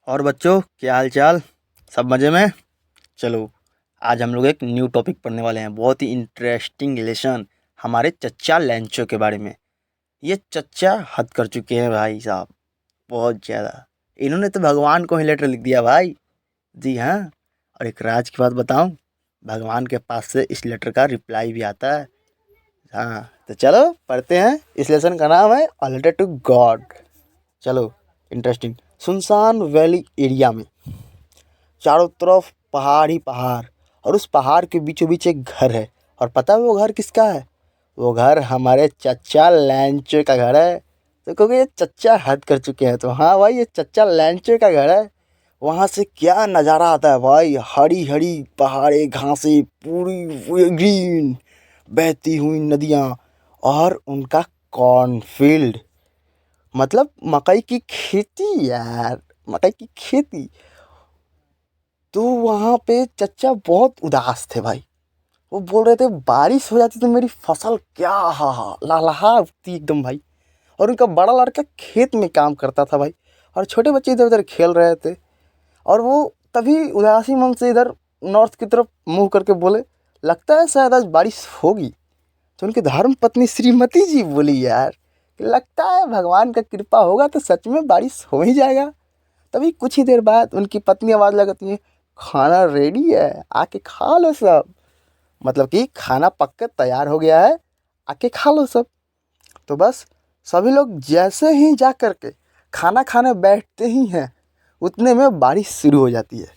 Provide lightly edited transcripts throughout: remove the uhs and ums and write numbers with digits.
और बच्चों, क्या हाल चाल? सब मज़े में? चलो, आज हम लोग एक न्यू टॉपिक पढ़ने वाले हैं। बहुत ही इंटरेस्टिंग लेसन हमारे चच्चा लैंचो के बारे में। ये चच्चा हद कर चुके हैं भाई साहब, बहुत ज़्यादा। इन्होंने तो भगवान को ही लेटर लिख दिया भाई। जी हाँ। और एक राज की बात बताऊं, भगवान के पास से इस लेटर का रिप्लाई भी आता है। हाँ, तो चलो पढ़ते हैं। इस लेसन का नाम है अ लेटर टू गॉड। चलो, इंटरेस्टिंग। सुनसान वैली एरिया में चारों तरफ पहाड़ ही पहाड़, और उस पहाड़ के बीचों बीच एक घर है। और पता है वो घर किसका है? वो घर हमारे चच्चा लैंचो का घर है। तो क्योंकि ये चच्चा हद कर चुके हैं, तो हाँ भाई, ये चच्चा लैंचो का घर है। वहाँ से क्या नज़ारा आता है भाई! हरी हरी पहाड़े, घासें पूरी ग्रीन, बहती हुई नदियाँ, और उनका कॉर्नफील्ड, मतलब मकई की खेती यार, मकई की खेती। तो वहाँ पे चच्चा बहुत उदास थे भाई। वो बोल रहे थे बारिश हो जाती तो मेरी फसल क्या हा हा लहलहा उठती एकदम भाई। और उनका बड़ा लड़का खेत में काम करता था भाई, और छोटे बच्चे इधर उधर खेल रहे थे। और वो तभी उदासी मन से इधर नॉर्थ की तरफ मुंह करके बोले, लगता है शायद आज बारिश होगी। तो उनकी धर्म पत्नी श्रीमती जी बोली, यार कि लगता है भगवान का कृपा होगा तो सच में बारिश हो ही जाएगा। तभी कुछ ही देर बाद उनकी पत्नी आवाज़ लगाती है, खाना रेडी है, आके खा लो सब। मतलब कि खाना पक कर तैयार हो गया है, आके खा लो सब। तो बस सभी लोग जैसे ही जा कर के खाना खाने बैठते ही हैं, उतने में बारिश शुरू हो जाती है।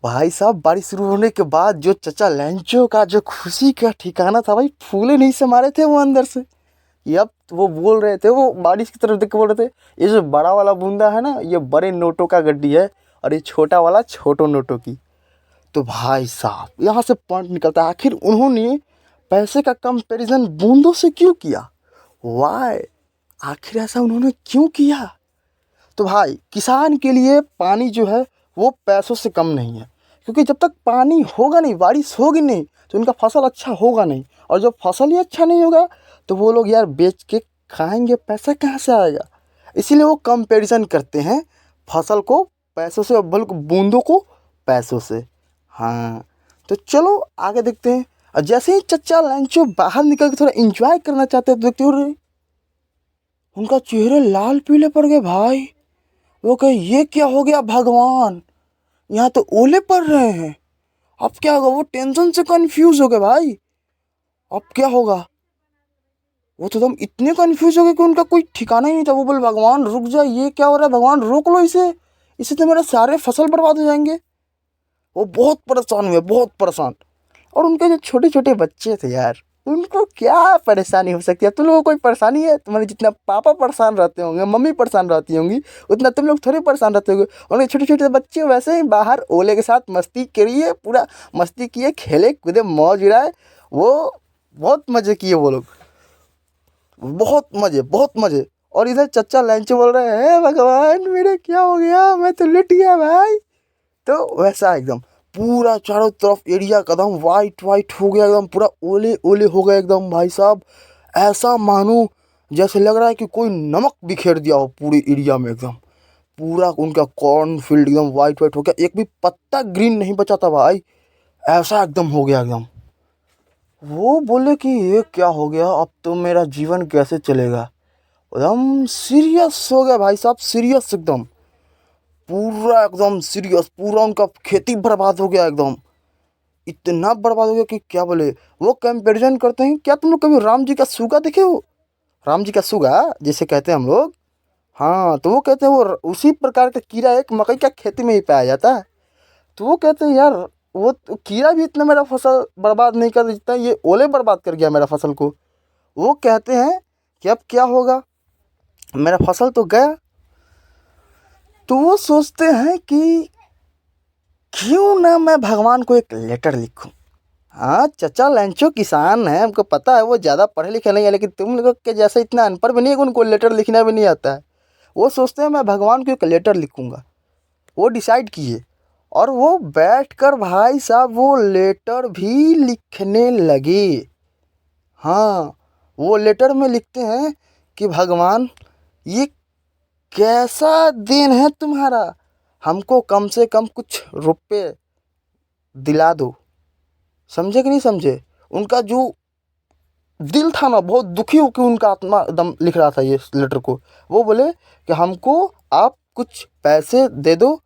भाई साहब, बारिश शुरू होने के बाद जो चचा लैंचो का जो खुशी का ठिकाना था भाई, फूले नहीं समारे थे वो अंदर से। ये अब वो बोल रहे थे, वो बारिश की तरफ देख के बोल रहे थे, ये जो बड़ा वाला बूंदा है ना, ये बड़े नोटों का गड्डी है, और ये छोटा वाला छोटो नोटों की। तो भाई साहब, यहाँ से पॉइंट निकलता है, आखिर उन्होंने पैसे का कंपैरिजन बूंदों से क्यों किया? वाई? आखिर ऐसा उन्होंने क्यों किया? तो भाई, किसान के लिए पानी जो है वो पैसों से कम नहीं है। क्योंकि जब तक पानी होगा नहीं, बारिश होगी नहीं, तो उनका फसल अच्छा होगा नहीं। और जब फसल ही अच्छा नहीं होगा तो वो लोग यार बेच के खाएंगे, पैसा कहाँ से आएगा? इसीलिए वो कंपैरिजन करते हैं फसल को पैसों से, बल्कि बूंदों को पैसों से। हाँ, तो चलो आगे देखते हैं। और जैसे ही चच्चा लैंचो बाहर निकल के थोड़ा इंजॉय करना चाहते हैं, तो देखते हो रे, उनका चेहरे लाल पीले पड़ गए भाई। वो कहे, ये क्या हो गया भगवान, यहाँ तो ओले पड़ रहे हैं, अब क्या होगा? वो टेंशन से कंफ्यूज हो गए भाई, अब क्या होगा? वो तो एकदम इतने कंफ्यूज हो गए कि उनका कोई ठिकाना ही नहीं था। वो बोले, भगवान रुक जा, ये क्या हो रहा है? भगवान रोक लो इसे, इससे तो मेरे सारे फसल बर्बाद हो जाएंगे। वो बहुत परेशान हुए, बहुत परेशान। और उनके जो छोटे छोटे बच्चे थे यार, उनको क्या परेशानी हो सकती है? तुम लोगों को कोई परेशानी है? तुम्हारे जितना पापा परेशान रहते होंगे, मम्मी परेशान रहती होंगी, उतना तुम लोग थोड़े परेशान रहते होंगे। उनके छोटे छोटे बच्चे वैसे ही बाहर ओले के साथ मस्ती करिए, पूरा मस्ती किए, खेले कूदे, मौज उड़ाए। वो बहुत मज़े किए वो लोग, बहुत मज़े, बहुत मज़े। और इधर चच्चा लंचो बोल रहे हैं, भगवान मेरे क्या हो गया, मैं तो लुट गया भाई। तो वैसा एकदम पूरा चारों तरफ एरिया एकदम वाइट वाइट हो गया, एकदम पूरा ओले ओले हो गया एकदम भाई साहब। ऐसा मानो जैसे लग रहा है कि कोई नमक बिखेर दिया हो पूरे एरिया में एकदम। पूरा उनका कॉर्न फील्ड एकदम वाइट वाइट हो गया, एक भी पत्ता ग्रीन नहीं बचा था भाई। ऐसा एकदम हो गया एकदम। वो बोले कि ये क्या हो गया, अब तो मेरा जीवन कैसे चलेगा? एकदम सीरियस हो गया भाई साहब, सीरियस एकदम, पूरा एकदम सीरियस। पूरा उनका खेती बर्बाद हो गया एकदम, इतना बर्बाद हो गया कि क्या बोले। वो कंपैरिजन करते हैं, क्या तुम लोग कभी राम जी का सूगा देखे हो? राम जी का सूगा जिसे कहते हैं हम लोग। हाँ, तो वो कहते हैं वो उसी प्रकार का कीड़ा एक मकई का खेती में ही पाया जाता है। तो वो कहते हैं यार, वो तो कीड़ा भी इतना मेरा फसल बर्बाद नहीं कर जितना ये ओले बर्बाद कर गया मेरा फसल को। वो कहते हैं कि अब क्या होगा, मेरा फसल तो गया। तो वो सोचते हैं कि क्यों ना मैं भगवान को एक लेटर लिखूं। हाँ, चचा लैंचो किसान है, हमको पता है वो ज़्यादा पढ़े लिखे नहीं है, लेकिन तुम लोग के जैसे इतना अनपढ़ भी नहीं है कि उनको लेटर लिखना भी नहीं आता है। वो सोचते हैं मैं भगवान को एक लेटर लिखूंगा। वो डिसाइड किए, और वो बैठकर भाई साहब वो लेटर भी लिखने लगे। हाँ, वो लेटर में लिखते हैं कि भगवान, ये कैसा दिन है तुम्हारा, हमको कम से कम कुछ रुपए दिला दो। समझे कि नहीं समझे? उनका जो दिल था ना, बहुत दुखी होकर उनका आत्मा एकदम लिख रहा था ये लेटर को। वो बोले कि हमको आप कुछ पैसे दे दो,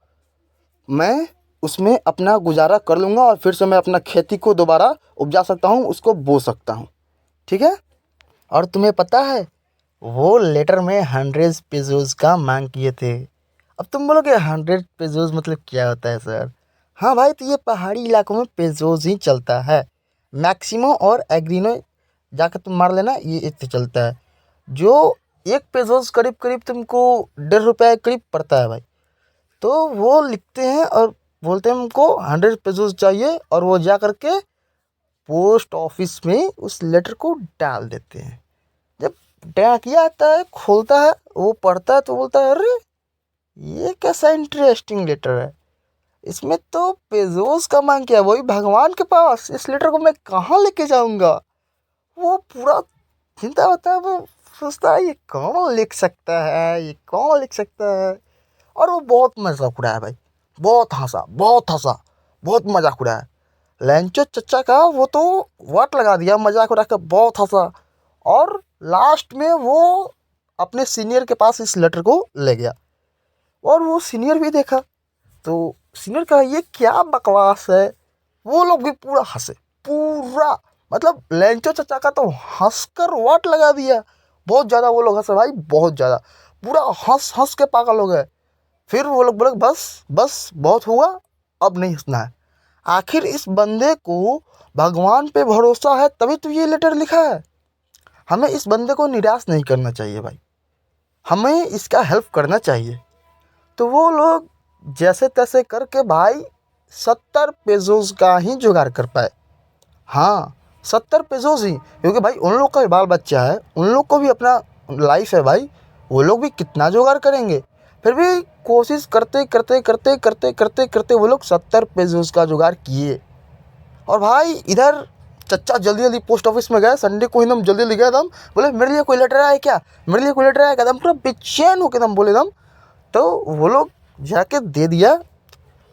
मैं उसमें अपना गुजारा कर लूँगा और फिर से मैं अपना खेती को दोबारा उपजा सकता हूँ, उसको बो सकता हूँ। ठीक है। और तुम्हें पता है वो लेटर में 100 पेजोज का मांग किए थे। अब तुम बोलोगे 100 पेजोज मतलब क्या होता है सर? हाँ भाई, तो ये पहाड़ी इलाकों में पेजोज ही चलता है। मैक्सिमो और एग्रीनो जाकर तुम मार लेना, ये इतने चलता है। जो एक पेजोज करीब करीब तुमको 1.5 रुपये करीब पड़ता है भाई। तो वो लिखते हैं और बोलते हैं हमको 100 पेजोज चाहिए, और वो जा करके पोस्ट ऑफिस में उस लेटर को डाल देते हैं। जब डाकिया आता है, खोलता है, वो पढ़ता है तो बोलता है अरे ये कैसा इंटरेस्टिंग लेटर है, इसमें तो पेजोस का मांग किया, वही भगवान के पास। इस लेटर को मैं कहाँ लेके जाऊंगा? वो पूरा चिंता होता है, वो सोचता है ये कौन लिख सकता है, ये कौन लिख सकता है। और वो बहुत मजाक उड़ाया भाई, बहुत हंसा, बहुत हंसा, बहुत मजाक उड़ाया। लैंचो चचा का वो तो वाट लगा दिया, मजाक उड़ा कर बहुत हंसा। और लास्ट में वो अपने सीनियर के पास इस लेटर को ले गया, और वो सीनियर भी देखा तो सीनियर कहा ये क्या बकवास है। वो लोग भी पूरा हंसे, पूरा मतलब लैंचो चचा का तो हंसकर वाट लगा दिया। बहुत ज़्यादा वो लोग हंसे भाई, बहुत ज़्यादा, पूरा हंस हंस के पागल हो गए। फिर वो लोग बोले बस बस बहुत हुआ, अब नहीं हंसना है। आखिर इस बंदे को भगवान पे भरोसा है तभी तो ये लेटर लिखा है। हमें इस बंदे को निराश नहीं करना चाहिए भाई, हमें इसका हेल्प करना चाहिए। तो वो लोग जैसे तैसे करके भाई 70 पेजोज का ही जुगाड़ कर पाए। हाँ, 70 पेजोज ही, क्योंकि भाई उन लोग का भी बाल बच्चा है, उन लोग को भी अपना लाइफ है भाई, वो लोग भी कितना जुगाड़ करेंगे। फिर भी कोशिश करते करते करते करते करते करते वो लोग 70 पेजोज का जुगाड़ किए। और भाई इधर चचा जल्दी जल्दी पोस्ट ऑफिस में गए, संडे को एकदम जल्दी जल्दी गए। दम बोले मेरे लिए कोई लेटर आया क्या, मेरे लिए कोई लेटर आया क्या? दम पूरा बेचैन होके दम बोले दम। तो वो लोग जाके दे दिया।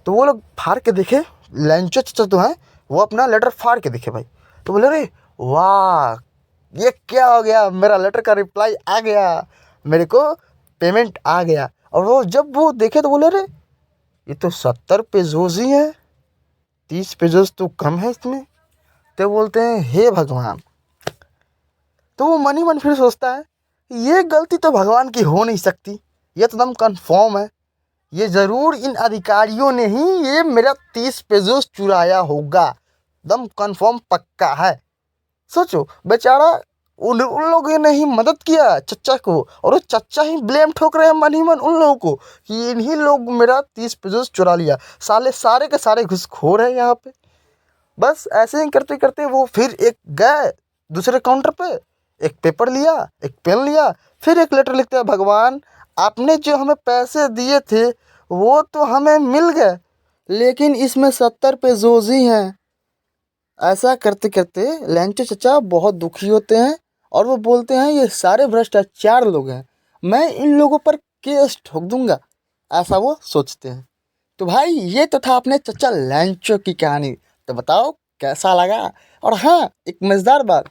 तो वो लोग फाड़ के देखे, लैंचो चचा तो हैं, वो अपना लेटर फाड़ के देखे भाई। तो बोले अरे वाह, ये क्या हो गया, मेरा लेटर का रिप्लाई आ गया, मेरे को पेमेंट आ गया। और वो जब वो देखे तो बोले अरे ये तो 70 पेजोज ही है, 30 पेजोज तो कम है इसमें। तो बोलते हैं हे भगवान। तो वो मन ही मन फिर सोचता है ये गलती तो भगवान की हो नहीं सकती, ये तो एकदम कन्फर्म है, ये ज़रूर इन अधिकारियों ने ही ये मेरा 30 पेजोस चुराया होगा, दम कन्फर्म पक्का है। सोचो बेचारा, उन लोगों ने ही मदद किया चच्चा को, और वो चच्चा ही ब्लेम ठोक रहे हैं मन ही मन उन लोगों को कि इन्हीं लोग मेरा 30 पेजोस चुरा लिया, साले सारे के सारे घुसखोर हैं यहाँ पे। बस ऐसे ही करते करते वो फिर एक गए दूसरे काउंटर पे, एक पेपर लिया, एक पेन लिया, फिर एक लेटर लिखते हैं भगवान आपने जो हमें पैसे दिए थे वो तो हमें मिल गए, लेकिन इसमें 70 पेजोज ही हैं। ऐसा करते करते लैंचो चचा बहुत दुखी होते हैं, और वो बोलते हैं ये सारे भ्रष्टाचार लोग हैं, मैं इन लोगों पर केस ठोक दूंगा, ऐसा वो सोचते हैं। तो भाई ये तो था अपने चचा लैंचो की कहानी। तो बताओ कैसा लगा? और हाँ, एक मज़ेदार बात,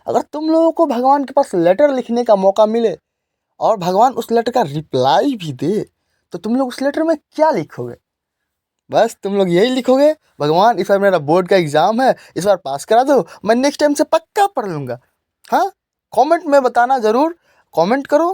अगर तुम लोगों को भगवान के पास लेटर लिखने का मौका मिले और भगवान उस लेटर का रिप्लाई भी दे, तो तुम लोग उस लेटर में क्या लिखोगे? बस तुम लोग यही लिखोगे भगवान इस बार मेरा बोर्ड का एग्ज़ाम है, इस बार पास करा दो, मैं नेक्स्ट टाइम से पक्का पढ़ लूँगा। हाँ, कमेंट में बताना ज़रूर, कमेंट करो